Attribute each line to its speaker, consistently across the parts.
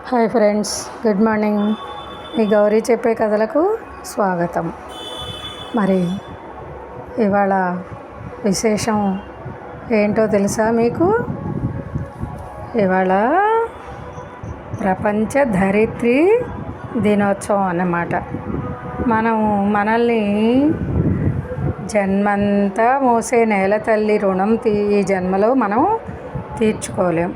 Speaker 1: Hi friends, good morning. మీ గౌరీ చెప్పే కథలకు స్వాగతం. మరి ఇవాళ విశేషం ఏంటో తెలుసా మీకు? ఇవాళ ప్రపంచ ధరిత్రి దినోత్సవం అన్నమాట. మనల్ని జన్మంతా మోసే నేల తల్లి రుణం ఈ జన్మలో మనం తీర్చుకోలేం.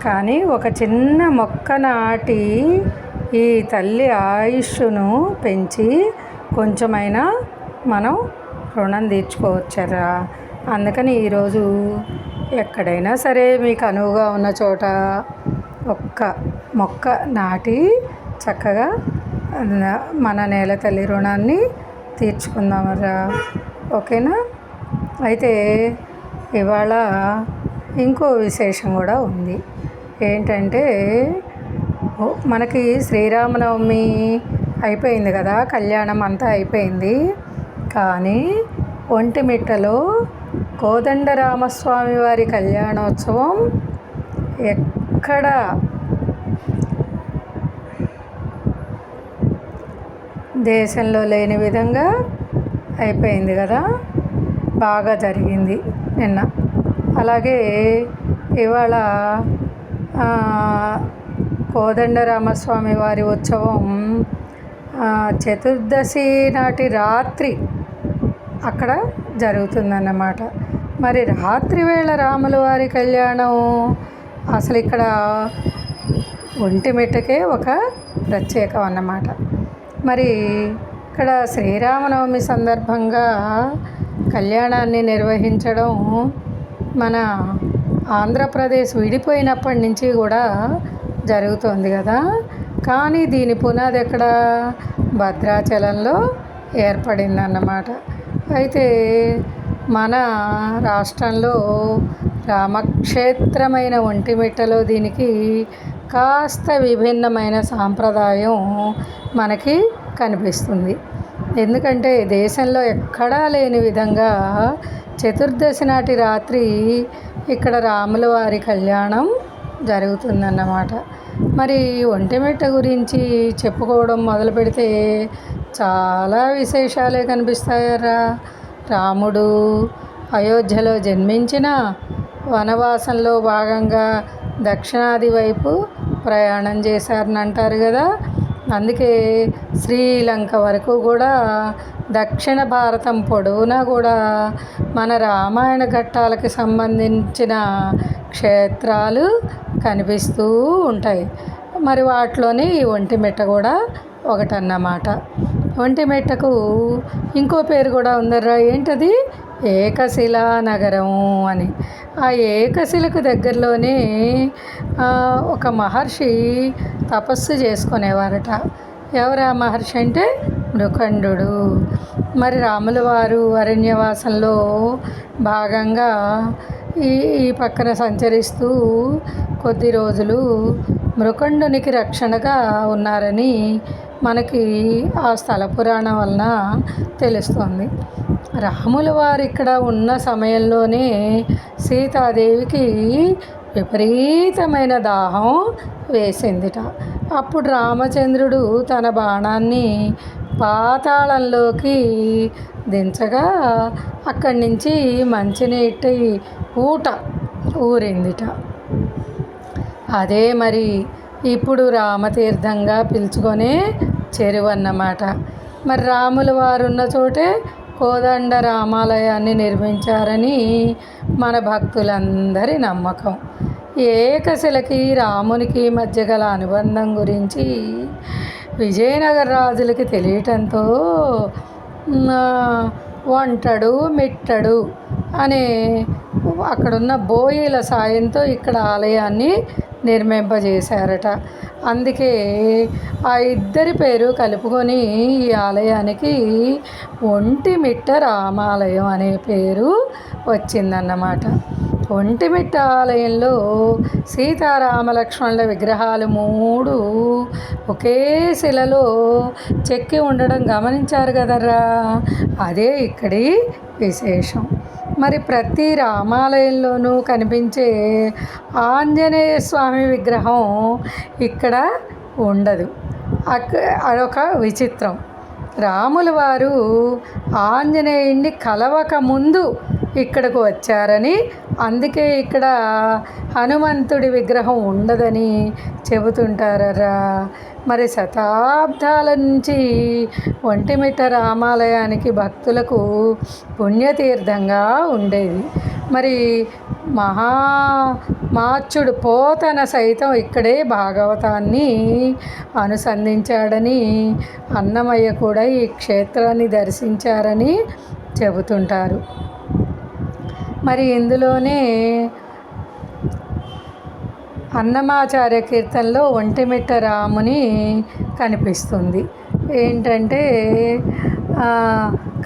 Speaker 1: కానీ ఒక చిన్న మొక్క నాటి ఈ తల్లి ఆయుష్ను పెంచి కొంచెమైనా మనం రుణం తీర్చుకోవచ్చరా. అందుకని ఈరోజు ఎక్కడైనా సరే మీకు అనువుగా ఉన్న చోట ఒక్క మొక్క నాటి చక్కగా మన నేల తల్లి రుణాన్ని తీర్చుకుందామరా. ఓకేనా? అయితే ఇవాళ ఇంకో విశేషం కూడా ఉంది. ఏంటంటే మనకి శ్రీరామనవమి అయిపోయింది కదా, కళ్యాణం అంతా అయిపోయింది. కానీ ఒంటిమిట్టలో కోదండరామస్వామి వారి కళ్యాణోత్సవం ఎక్కడ దేశంలో లేని విధంగా అయిపోయింది కదా, బాగా జరిగింది నిన్న. అలాగే ఇవాళ కోదండరామస్వామి వారి ఉత్సవం చతుర్దశి నాటి రాత్రి అక్కడ జరుగుతుందన్నమాట. మరి రాత్రి వేళ రాముల వారి కళ్యాణం అసలు ఇక్కడ ఒంటిమిట్టకే ఒక ప్రత్యేకం అన్నమాట. మరి ఇక్కడ శ్రీరామనవమి సందర్భంగా కళ్యాణాన్ని నిర్వహించడం మన ఆంధ్రప్రదేశ్ విడిపోయినప్పటి నుంచి కూడా జరుగుతుంది కదా. కానీ దీని పునాది ఎక్కడ? భద్రాచలంలో ఏర్పడిందన్నమాట. అయితే మన రాష్ట్రంలో రామక్షేత్రమైన ఒంటిమిట్టలో దీనికి కాస్త విభిన్నమైన సాంప్రదాయం మనకి కనిపిస్తుంది. ఎందుకంటే దేశంలో ఎక్కడా లేని విధంగా చతుర్దశి నాటి రాత్రి ఇక్కడ రాముల వారి కళ్యాణం జరుగుతుందన్నమాట. మరి ఒంటిమిట్ట గురించి చెప్పుకోవడం మొదలు పెడితే చాలా విశేషాలే కనిపిస్తాయరా. రాముడు అయోధ్యలో జన్మించిన వనవాసంలో భాగంగా దక్షిణాది వైపు ప్రయాణం చేశారని అంటారు కదా. అందుకే శ్రీలంక వరకు కూడా దక్షిణ భారతం పొడవునా కూడా మన రామాయణ ఘట్టాలకు సంబంధించిన క్షేత్రాలు కనిపిస్తూ ఉంటాయి. మరి వాటిలోని ఒంటిమిట్ట కూడా ఒకటన్నమాట. ఒంటిమిట్టకు ఇంకో పేరు కూడా ఉందర్రా. ఏంటది? ఏకశిలా నగరం అని. ఆ ఏకశిలకు దగ్గరలోనే ఒక మహర్షి తపస్సు చేసుకునేవారట. ఎవరు ఆ మహర్షి అంటే? మృకండు. మరి రాముల వారు అరణ్యవాసంలో భాగంగా ఈ పక్కన సంచరిస్తూ కొద్ది రోజులు మృకండునికి రక్షణగా ఉన్నారని మనకి ఆ స్థల పురాణం వలన తెలుస్తుంది. రాముల వారు ఇక్కడ ఉన్న సమయంలోనే సీతాదేవికి విపరీతమైన దాహం వేసిందిట. అప్పుడు రామచంద్రుడు తన బాణాన్ని పాతాళంలోకి దించగా అక్కడి నుంచి మంచినీటి ఊట ఊరిందిట. అదే మరి ఇప్పుడు రామతీర్థంగా పిలుచుకొనే చెరువు అన్నమాట. మరి రాముల వారు ఉన్న చోటే కోదండ రామాలయాన్ని నిర్మించారని మన భక్తులందరి నమ్మకం. ఏకశిలకి రామునికి మధ్య గల అనుబంధం గురించి విజయనగర రాజులకి తెలియటంతో వంటడు మిట్టడు అనే అక్కడున్న బోయిల సాయంతో ఇక్కడ ఆలయాన్ని నిర్మింపజేశారట. అందుకే ఆ ఇద్దరి పేరు కలుపుకొని ఈ ఆలయానికి ఒంటిమిట్ట రామాలయం అనే పేరు వచ్చిందన్నమాట. ఒంటిమిట్ట ఆలయంలో సీతారామలక్ష్మణుల విగ్రహాలు 3 ఒకే శిలలో చెక్కి ఉండడం గమనించారు కదరా. అదే ఇక్కడి విశేషం. మరి ప్రతి రామాలయంలోనూ కనిపించే ఆంజనేయ స్వామి విగ్రహం ఇక్కడ ఉండదు. అదొక విచిత్రం. రాముల వారు ఆంజనేయుడిని కలవక ముందు ఇక్కడకు వచ్చారని, అందుకే ఇక్కడ హనుమంతుడి విగ్రహం ఉండదని చెబుతుంటారా. మరి శతాబ్దాల నుంచి ఒంటిమిట్ట రామాలయానికి భక్తులకు పుణ్యతీర్థంగా ఉండేది. మరి మార్చుడు పోతన సైతం ఇక్కడే భాగవతాన్ని అనుసంధించాడని, అన్నమయ్య కూడా ఈ క్షేత్రాన్ని దర్శించారని చెబుతుంటారు. మరి ఇందులోనే అన్నమాచార్య కీర్తనలో ఒంటిమిట్ట రాముని కనిపిస్తుంది. ఏంటంటే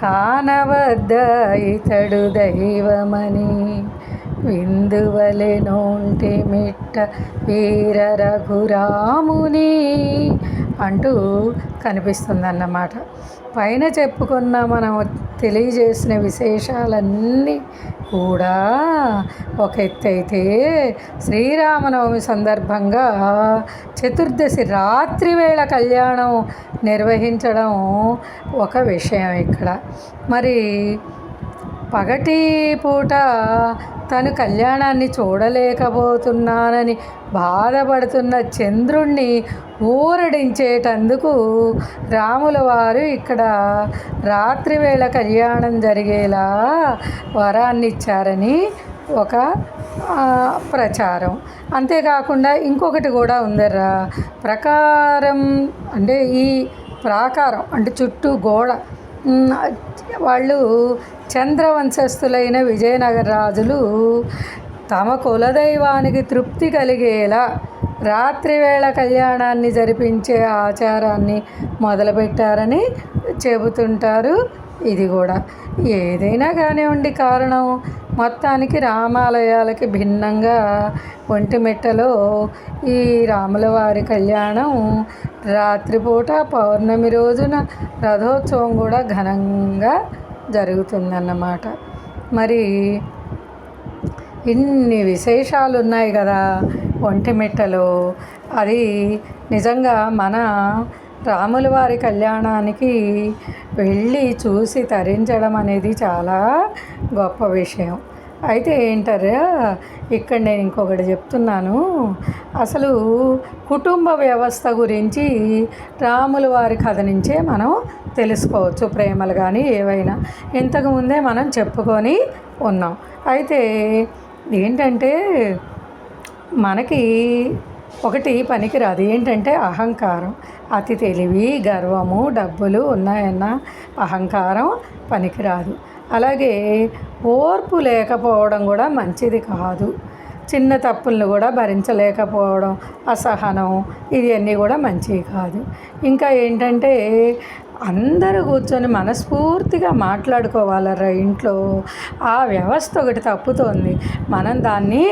Speaker 1: కానవద్ద ఇతడు దైవమని విందువలెనొంటిమిట్ట వీర రఘురాముని అంటూ కనిపిస్తుందన్నమాట. పైన చెప్పుకున్న మనం తెలియజేసిన విశేషాలన్నీ కూడా ఒక ఎత్తైతే, శ్రీరామనవమి సందర్భంగా చతుర్దశి రాత్రి వేళ కళ్యాణం నిర్వహించడం ఒక విషయం ఇక్కడ. మరి పగటి పూట తను కళ్యాణాన్ని చూడలేకపోతున్నానని బాధపడుతున్న చంద్రుణ్ణి ఊరడించేటందుకు రాముల వారు ఇక్కడ రాత్రివేళ కళ్యాణం జరిగేలా వరాన్ని ఇచ్చారని ఒక ప్రచారం. అంతేకాకుండా ఇంకొకటి కూడా ఉందర్రా. ప్రకారం అంటే ఈ ప్రాకారం అంటే చుట్టూ గోడ వాళ్ళు చంద్రవంశస్థులైన విజయనగర రాజులు తమ కులదైవానికి తృప్తి కలిగేలా రాత్రివేళ కళ్యాణాన్ని జరిపించే ఆచారాన్ని మొదలుపెట్టారని చెబుతుంటారు. ఇది కూడా ఏదైనా కానివ్వండి, కారణం మొత్తానికి రామాలయాలకి భిన్నంగా ఒంటిమిట్టలో ఈ రాముల వారి కళ్యాణం రాత్రిపూట పౌర్ణమి రోజున రథోత్సవం కూడా ఘనంగా జరుగుతుందన్నమాట. మరి ఇన్ని విశేషాలు ఉన్నాయి కదా ఒంటిమిట్టలో. అది నిజంగా మన రాముల వారి కళ్యాణానికి వెళ్ళి చూసి తరించడం అనేది చాలా గొప్ప విషయం. అయితే ఏంటారా, ఇక్కడ నేను ఇంకొకటి చెప్తున్నాను. అసలు కుటుంబ వ్యవస్థ గురించి రాముల వారి కథ నుంచే మనం తెలుసుకోవచ్చు. ప్రేమలు కానీ ఏవైనా ఇంతకుముందే మనం చెప్పుకొని ఉన్నాం. అయితే ఏంటంటే మనకి ఒకటి పనికిరాదు. ఏంటంటే అహంకారం. అతి తెలివి, గర్వము, డబ్బులు ఉన్నాయన్న అహంకారం పనికిరాదు. అలాగే ఓర్పు లేకపోవడం కూడా మంచిది కాదు. చిన్న తప్పులను కూడా భరించలేకపోవడం, అసహనం, ఇవన్నీ కూడా మంచివి కాదు. ఇంకా ఏంటంటే అందరూ కూర్చొని మనస్ఫూర్తిగా మాట్లాడుకోవాలరా ఇంట్లో. ఆ వ్యవస్థ ఒకటి తప్పుతోంది. మనం దాన్ని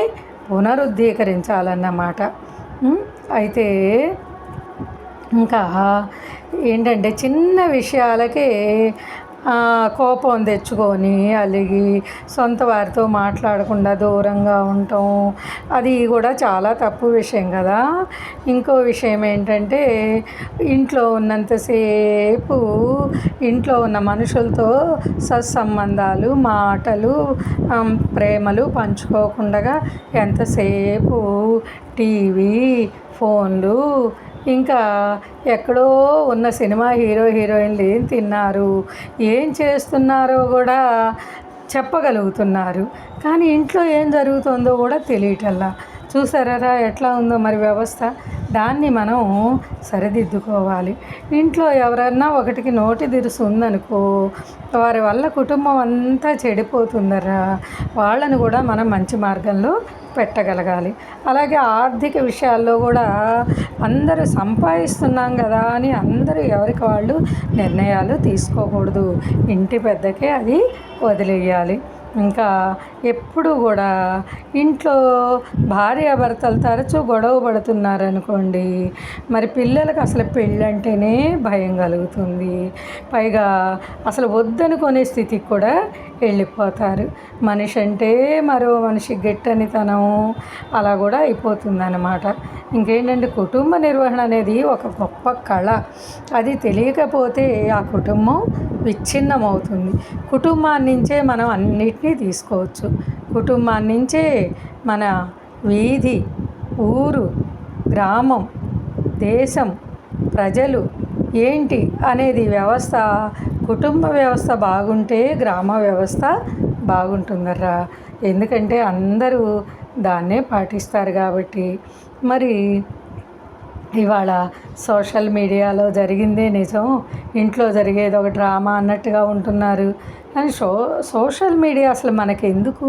Speaker 1: పునరుద్ధీకరించాలన్నమాట. అయితే ఇంకా ఏంటంటే చిన్న విషయాలకే కోపం తెచ్చుకొని అలిగి సొంత వారితో మాట్లాడకుండా దూరంగా ఉండటం, అది కూడా చాలా తప్పు విషయం కదా. ఇంకో విషయం ఏంటంటే ఇంట్లో ఉన్నంతసేపు ఇంట్లో ఉన్న మనుషులతో సత్సంబంధాలు, మాటలు, ప్రేమలు పంచుకోకుండా ఎంతసేపు టీవీ, ఫోన్లు, ఇంకా ఎక్కడో ఉన్న సినిమా హీరో హీరోయిన్లు ఏం తిన్నారు, ఏం చేస్తున్నారో కూడా చెప్పగలుగుతున్నారు. కానీ ఇంట్లో ఏం జరుగుతుందో కూడా తెలియటల్లా. చూసారా ఎట్లా ఉందో మరి వ్యవస్థ. దాన్ని మనం సరిదిద్దుకోవాలి. ఇంట్లో ఎవరన్నా ఒకటికి నోటి దిరుసు ఉందనుకో, వారి వల్ల కుటుంబం అంతా చెడిపోతుందరా. వాళ్ళని కూడా మనం మంచి మార్గంలో పెట్టగలగాలి. అలాగే ఆర్థిక విషయాల్లో కూడా అందరూ సంపాదిస్తున్నాం కదా అని అందరూ ఎవరికి వాళ్ళు నిర్ణయాలు తీసుకోకూడదు. ఇంటి పెద్దకే అది వదిలేయాలి. ఇంకా ఎప్పుడు కూడా ఇంట్లో భార్యాభర్తలు తరచూ గొడవ పడుతున్నారనుకోండి, మరి పిల్లలకు అసలు పెళ్ళంటేనే భయం కలుగుతుంది. పైగా అసలు వద్దనుకునే స్థితికి కూడా వెళ్ళిపోతారు. మనిషి అంటే మరో మనిషి గిట్టనితనం అలా కూడా అయిపోతుందన్నమాట. ఇంకేంటంటే కుటుంబ నిర్వహణ అనేది ఒక గొప్ప కళ. అది తెలియకపోతే ఆ కుటుంబం విచ్ఛిన్నమవుతుంది. కుటుంబాన్నించే మనం అన్నిటినీ తీసుకోవచ్చు. కుటుంబాన్నించే మన వీధి, ఊరు, గ్రామం, దేశం, ప్రజలు ఏంటి అనేది వ్యవస్థ, కుటుంబ వ్యవస్థ బాగుంటే గ్రామ వ్యవస్థ బాగుంటుందర్రా. ఎందుకంటే అందరూ దాన్నే పాటిస్తారు కాబట్టి. మరి ఇవాళ సోషల్ మీడియాలో జరిగిందే నిజం, ఇంట్లో జరిగేది ఒక డ్రామా అన్నట్టుగా ఉంటున్నారు. కానీ సోషల్ మీడియా అసలు మనకెందుకు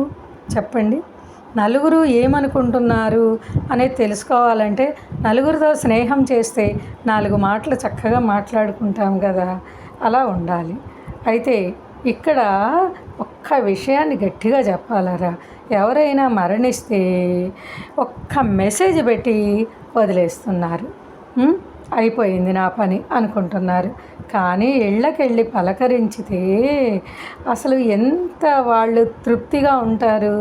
Speaker 1: చెప్పండి? నలుగురు ఏమనుకుంటున్నారు అనేది తెలుసుకోవాలంటే నలుగురితో స్నేహం చేస్తే 4 మాటలు చక్కగా మాట్లాడుకుంటాం కదా, అలా ఉండాలి. అయితే ఇక్కడ ఒక్క విషయాన్ని గట్టిగా చెప్పాలరా, ఎవరైనా మరణిస్తే ఒక్క మెసేజ్ పెట్టి వదిలేస్తున్నారు. అయిపోయింది నా పని అనుకుంటున్నారు. కానీ ఇళ్ళకెళ్ళి పలకరించితే అసలు ఎంత వాళ్ళు తృప్తిగా ఉంటారు.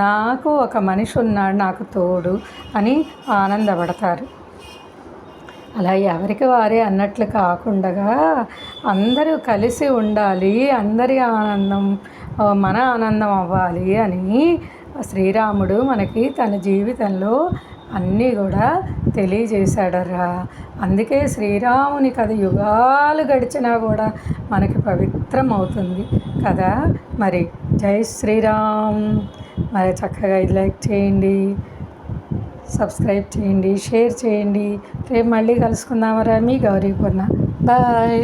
Speaker 1: నాకు ఒక మనిషి ఉన్నాడు నాకు తోడు అని ఆనందపడతారు. అలా ఎవరికి వారే అన్నట్లు కాకుండా అందరూ కలిసి ఉండాలి, అందరి ఆనందం మన ఆనందం అవ్వాలి అని శ్రీరాముడు మనకి తన జీవితంలో అన్నీ కూడా తెలియజేశాడరా. అందుకే శ్రీరాముని కథ యుగాలు గడిచినా కూడా మనకి పవిత్రం అవుతుంది కదా. మరి జై శ్రీరామ్. మరి చక్కగా ఇది లైక్ చేయండి, సబ్స్క్రైబ్ చేయండి, షేర్ చేయండి. రేపు మళ్ళీ కలుసుకుందామరా. మీ గౌరీ పూర్ణ. బాయ్.